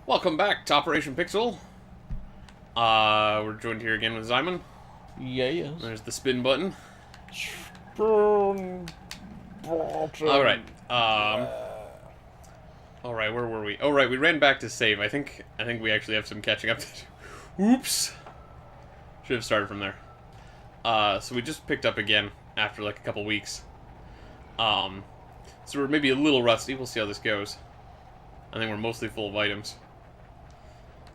Welcome back to Operation Pixel. We're joined here again with Simon. Yes. There's the spin button. Alright. Alright, alright, where were we? Oh, right, we ran back to save. I think we actually have some catching up to do. Oops! Should have started from there. So we just picked up again after like a couple weeks. So we're maybe a little rusty. We'll see how this goes. I think we're mostly full of items.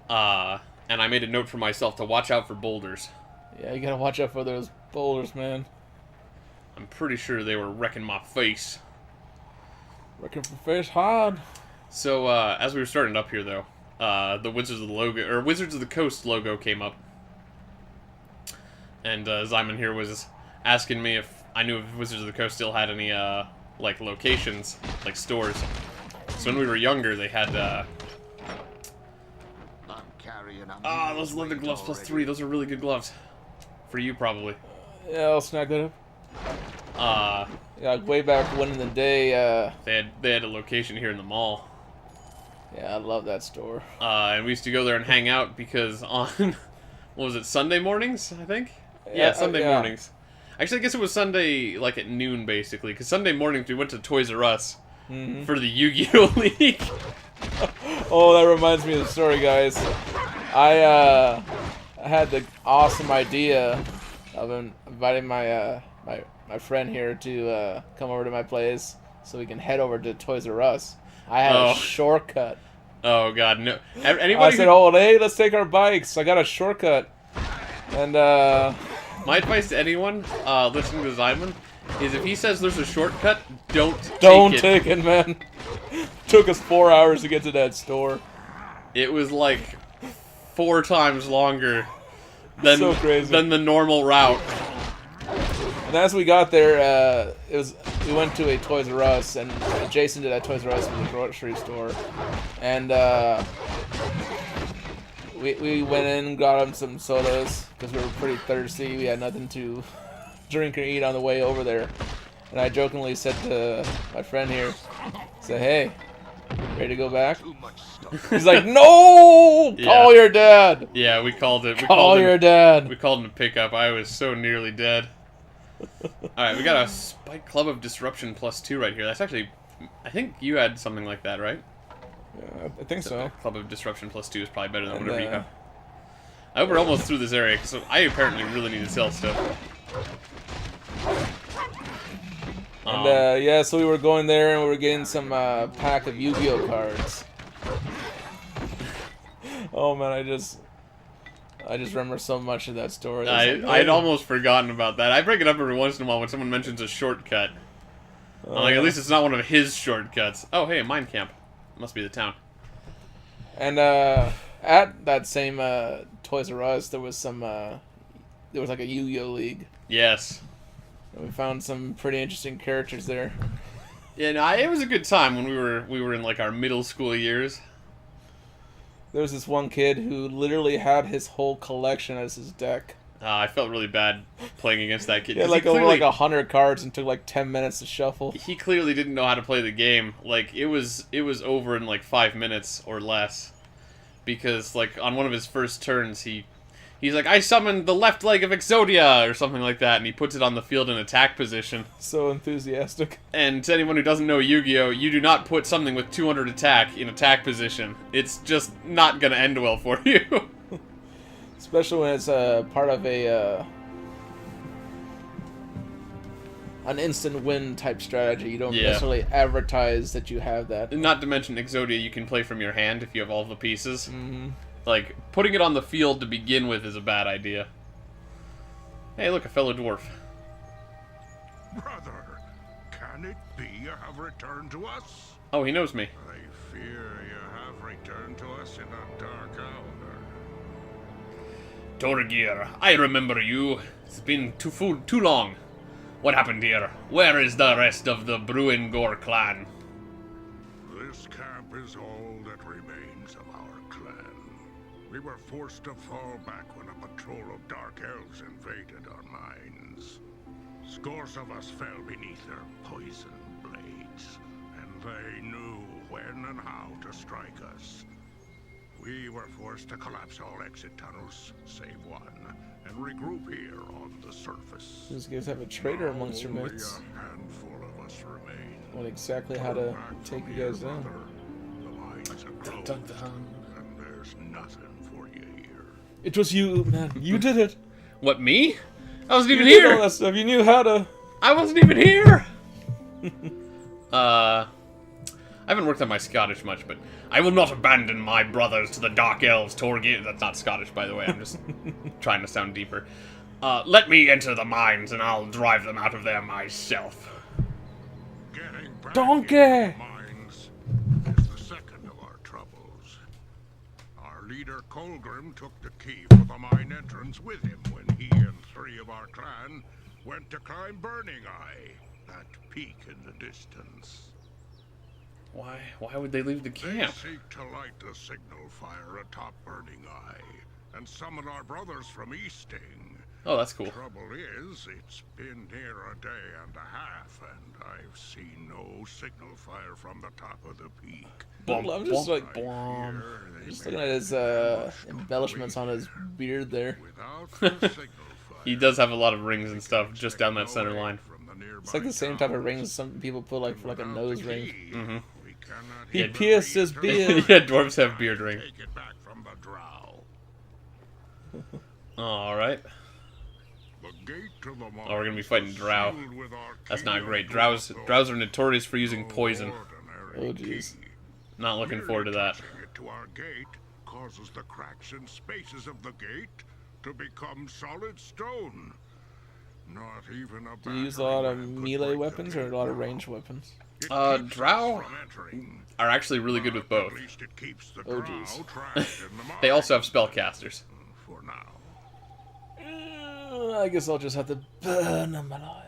And I made a note for myself to watch out for boulders. Yeah, you gotta watch out for those boulders, man. I'm pretty sure they were wrecking my face. Wrecking for fish hard. So, as we were starting up here, though, the Wizards of the Coast logo came up. And, Zyman here was asking me if I knew if Wizards of the Coast still had any, like, locations, like stores. So when we were younger, they had, those leather gloves +3. Those are really good gloves. For you, probably. Yeah, I'll snack that up. Yeah, way back when in the day, They had a location here in the mall. yeah, I love that store. And we used to go there and hang out because on, what was it, Sunday mornings, I think? Yeah, Sunday mornings. Actually, I guess it was Sunday, like, at noon, basically. Because Sunday mornings, we went to Toys R Us for the Yu-Gi-Oh! League. Oh, that reminds me of the story, guys. I had the awesome idea of inviting my my friend here to come over to my place so we can head over to Toys R Us. I had a shortcut. Oh, God, no. I said, oh, hey, let's take our bikes. I got a shortcut. And, my advice to anyone listening to Zyman is if he says there's a shortcut, don't take it, man. Took us 4 hours to get to that store. It was like 4 times longer than, so crazy. than the normal route. And as we got there, we went to a Toys R Us, and adjacent to that Toys R Us was a grocery store. And we went in and got him some sodas because we were pretty thirsty. We had nothing to drink or eat on the way over there. And I jokingly said to my friend here, hey, ready to go back? He's like, no! Yeah. Call your dad! Yeah, we called it. Call your dad! We called him to pick up. I was so nearly dead. Alright, we got a Spike Club of Disruption +2 right here. That's actually... I think you had something like that, right? Yeah, I think so. Club of Disruption +2 is probably better than whatever you have. I hope we're almost through this area, because I apparently really need to sell stuff. And, yeah, so we were going there and we were getting some pack of Yu-Gi-Oh cards. Oh, man, I just remember so much of that story. I'd almost forgotten about that. I bring it up every once in a while when someone mentions a shortcut. I'm like, at least it's not one of his shortcuts. Oh, hey, a mine camp. Must be the town. And, at that same, Toys R Us, there was like a Yu-Gi-Oh league. Yes. And we found some pretty interesting characters there. Yeah, no, it was a good time when we were in, like, our middle school years. There was this one kid who literally had his whole collection as his deck. I felt really bad playing against that kid. He had like over like 100 cards and took like 10 minutes to shuffle. He clearly didn't know how to play the game. Like, it was over in like 5 minutes or less. Because, like, on one of his first turns, he's like, I summoned the left leg of Exodia, or something like that, and he puts it on the field in attack position. So enthusiastic. And to anyone who doesn't know Yu-Gi-Oh, you do not put something with 200 attack in attack position. It's just not gonna end well for you. Especially when it's part of an instant win type strategy. You don't necessarily advertise that you have that. Not to mention Exodia you can play from your hand if you have all the pieces. Like, putting it on the field to begin with is a bad idea. Hey, look, a fellow dwarf. Brother, can it be you have returned to us? Oh, he knows me. I fear you have returned to us in a dark hour. Torgir, I remember you. It's been too long. What happened here? Where is the rest of the Bruingor clan? This camp is all that remains of our clan. We were forced to fall back when a patrol of dark elves invaded our mines. Scores of us fell beneath their poison blades, and they knew when and how to strike us. We were forced to collapse all exit tunnels, save one, and regroup here on the surface. These guys have a traitor amongst your Only mates. a handful of us remain. On exactly how to Back take from you guys here, down. brother. The lines have closed, and there's nothing for you here. It was you, man. You did it. What, me? I wasn't You even did all here! that stuff. You knew how to. I wasn't even here! I haven't worked on my Scottish much, but I will not abandon my brothers to the Dark Elves, Torgir. That's not Scottish, by the way. I'm just trying to sound deeper. Let me enter the mines, and I'll drive them out of there myself. Getting back Donkey! into the mines is the second of our troubles. Our leader Colgrim took the key for the mine entrance with him when he and 3 of our clan went to climb Burning Eye, that peak in the distance. Why would they leave the They camp? seek to light the signal fire atop Burning Eye and summon our brothers from Easting. Oh, that's cool. Trouble is, it's been near a day and a half, and I've seen no signal fire from the top of the peak. I'm just like, I blom. hear they Just may looking at his have embellishments on his beard there. Without the signal fire, He does have a lot of rings and stuff just down that center no aid line. from the nearby It's like the same type of towns. rings some people put like for like a Without nose the ring. key, Mm-hmm. we cannot He even pierced his reach beard. Yeah, dwarves have beard ring. Take it back from the drow. Alright. The gate to the Oh, we're gonna be mines fighting was drow. sealed with our That's key not and great. closed. Drows are notorious for using No poison. ordinary Oh, jeez. key. Not looking forward to Merely that. touching it to our gate causes the cracks and spaces of the gate to become solid stone. Not even a Do you use a lot of battering ram could melee break the weapons or a lot of gate ranged weapons? It Uh, keeps us drow from entering, Are actually really good with but both. At least it keeps the Oh, drow jeez. trapped in the They also have mines. spellcasters. For now. I guess I'll just have to burn them alive.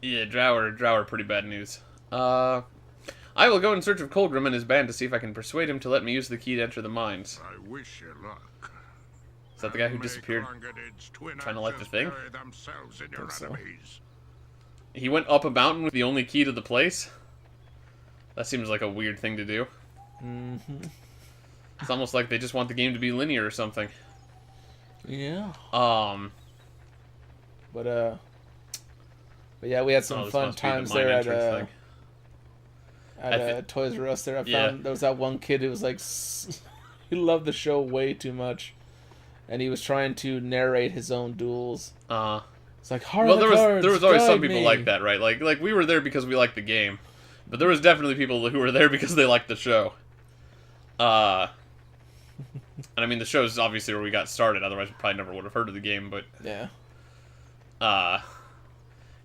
Yeah, drow are pretty bad news. I will go in search of Colgrim and his band to see if I can persuade him to let me use the key to enter the mines. I wish you luck. Is that the guy who And may disappeared? Klangadids twin trying to light the axes thing? bury themselves in your Think so. enemies. He went up a mountain with the only key to the place? That seems like a weird thing to do. Mm-hmm. It's almost like they just want the game to be linear or something. Yeah. But But yeah, we had some this fun must be the times mine there entrance thing. I at Toys R Us. There, I Yeah. found there was that one kid who was like, he loved the show way too much, and he was trying to narrate his own duels. It's like hard. Well, there was always some people like that, right? Like we were there because we liked the game, but there was definitely people who were there because they liked the show. And I mean, the show's obviously where we got started. Otherwise, we probably never would have heard of the game. But Yeah.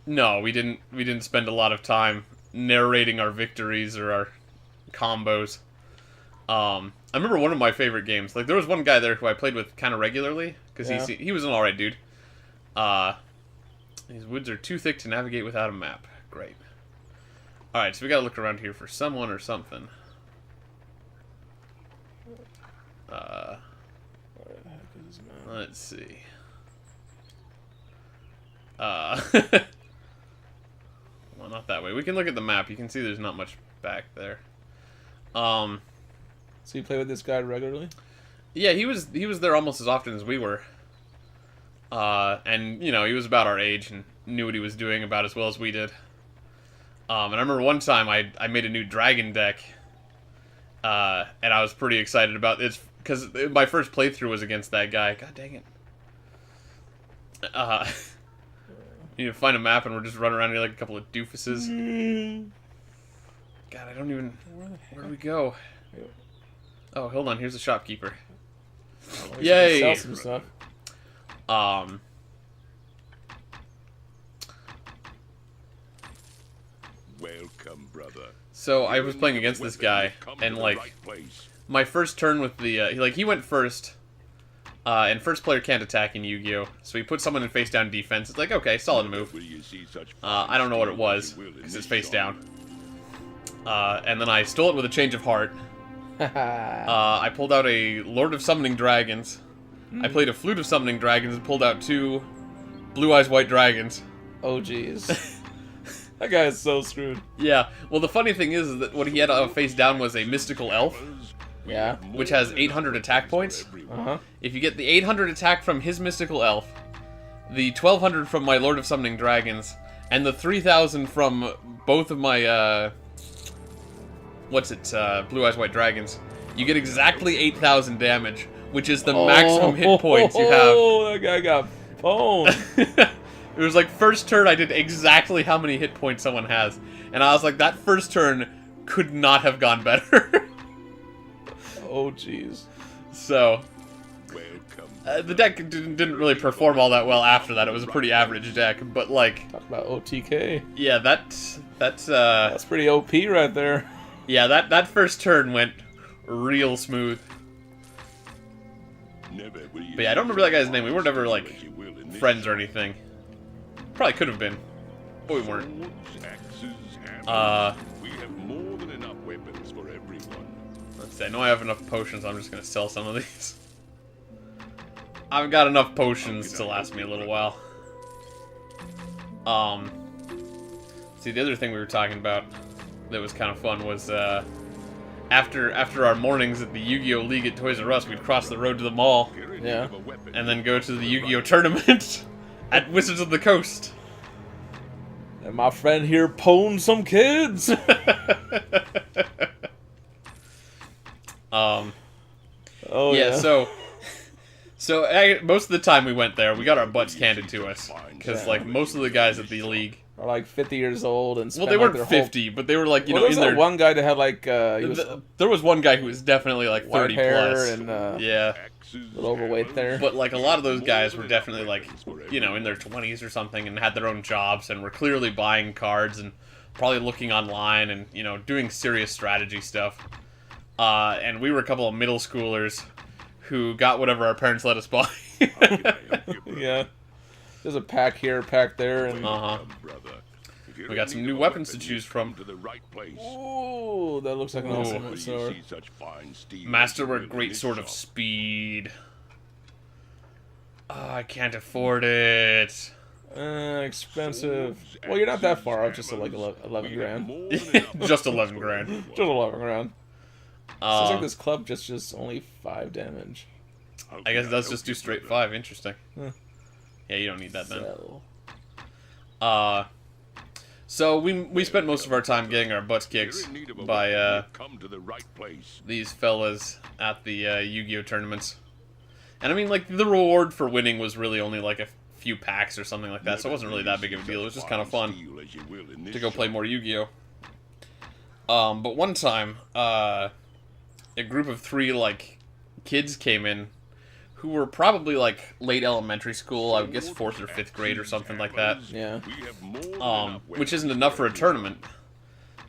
no, we didn't spend a lot of time narrating our victories or our combos. I remember one of my favorite games. Like there was one guy there who I played with kind of regularly because Yeah. he was an alright dude. These woods are too thick to navigate without a map. Great. Alright, so we gotta look around here for someone or something. Let's see. Well, not that way. We can look at the map. You can see there's not much back there. So you play with this guy regularly? Yeah, he was there almost as often as we were. And you know, he was about our age and knew what he was doing about as well as we did. And I remember one time I made a new dragon deck, and I was pretty excited about it because my first playthrough was against that guy. God dang it! You find a map and we're just running around here like a couple of doofuses. God, I don't even. Where do we go? Oh, hold on. Here's the shopkeeper. Yay! Sell some stuff. Welcome, brother. So I was playing against this guy, and like my first turn with the he went first, and first player can't attack in Yu-Gi-Oh. So he put someone in face down defense. It's like okay, solid move. I don't know what it was because it's face down. And then I stole it with a change of heart. I pulled out a Lord of Summoning Dragons. I played a Flute of Summoning Dragons and pulled out 2 Blue Eyes White Dragons. Oh jeez. That guy is so screwed. Yeah, well the funny thing is that what he had face down was a mystical elf. Yeah. which has 800 attack points. Uh-huh. If you get the 800 attack from his mystical elf, the 1200 from my Lord of Summoning Dragons, and the 3000 from both of my, Blue Eyes White Dragons, you get exactly 8,000 damage, which is the maximum hit points you have. Oh, that guy got pwned. It was like, first turn I did exactly how many hit points someone has, and I was like, that first turn could not have gone better. Oh, jeez. So, the deck didn't really perform all that well after that. It was a pretty average deck, but like... Talk about OTK. Yeah, that's That's pretty OP right there. yeah, that first turn went real smooth. But yeah, I don't remember that guy's name. We weren't ever, like, friends or anything. Probably could have been, but we weren't. We have more than enough weapons for everyone. Let's see, I know I have enough potions, I'm just gonna sell some of these. I've got enough potions to last me a little while. See, the other thing we were talking about that was kind of fun was, after our mornings at the Yu-Gi-Oh! League at Toys R Us, we'd cross the road to the mall, Yeah. and then go to the Yu-Gi-Oh! Tournament at Wizards of the Coast. And my friend here pwned some kids. Oh, yeah, so most of the time we went there, we got our butts handed to us. Because, Yeah. like, most of the guys at the league... Are like 50 years old and Well, spent, they weren't like, their 50, but they were, like, you Well, know, there was in that their... one guy that had like he was There was one guy who was definitely, like, white 30 hair plus. and Yeah. a little overweight there. But, like, a lot of those guys were definitely, like, you know, in their 20s or something and had their own jobs and were clearly buying cards and probably looking online and, you know, doing serious strategy stuff. And we were a couple of middle schoolers who got whatever our parents let us buy. Yeah. There's a pack here, pack there, and Uh-huh. We got some new weapons to choose from. ooh, that looks like an awesome sword. Masterwork Great Sword of Speed. Oh, I can't afford it. Expensive. Well, you're not that far off, just like 11 grand. Just 11 grand. Just 11 grand. Seems like Uh, this club just only 5 damage. I guess it does just do straight 5. Interesting. Huh. Yeah, you don't need that then. Sell. So we spent most of our time getting our butts kicked by these fellas at the Yu-Gi-Oh! Tournaments. And I mean, like, the reward for winning was really only like a few packs or something like that, so it wasn't really that big of a deal. It was just kind of fun to go play more Yu-Gi-Oh! But one time, a group of 3, like, kids came in who were probably, like, late elementary school, I guess 4th or 5th grade or something like that. Yeah. Which isn't enough for a tournament.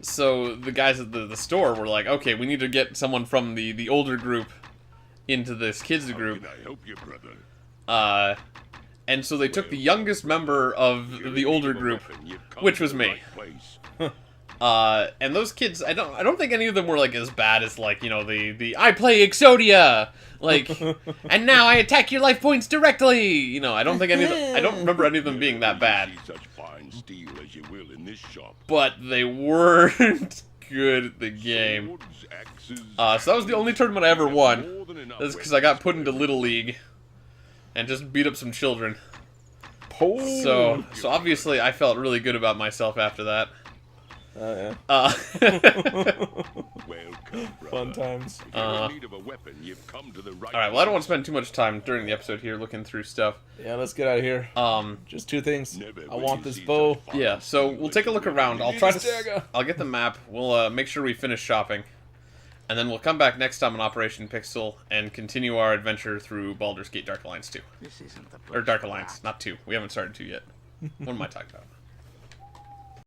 So the guys at the store were like, okay, we need to get someone from the older group into this kids group. And so they took the youngest member of the older group, which was me. And those kids, I don't think any of them were, like, as bad as, like, you know, the I play Exodia, like, and now I attack your life points directly. You know, I don't think I don't remember any of them being that bad. But they weren't good at the game. So that was the only tournament I ever won. That's because I got put into Little League and just beat up some children. So obviously I felt really good about myself after that. Oh, yeah. Fun times. Alright, well, I don't want to spend too much time during the episode here looking through stuff. Yeah, let's get out of here. Just 2 things. I want this bow. Yeah, so we'll take a look around. I'll get the map. We'll make sure we finish shopping. And then we'll come back next time on Operation Pixel and continue our adventure through Baldur's Gate Dark Alliance 2. Or Dark Alliance, not 2. We haven't started 2 yet. What am I talking about?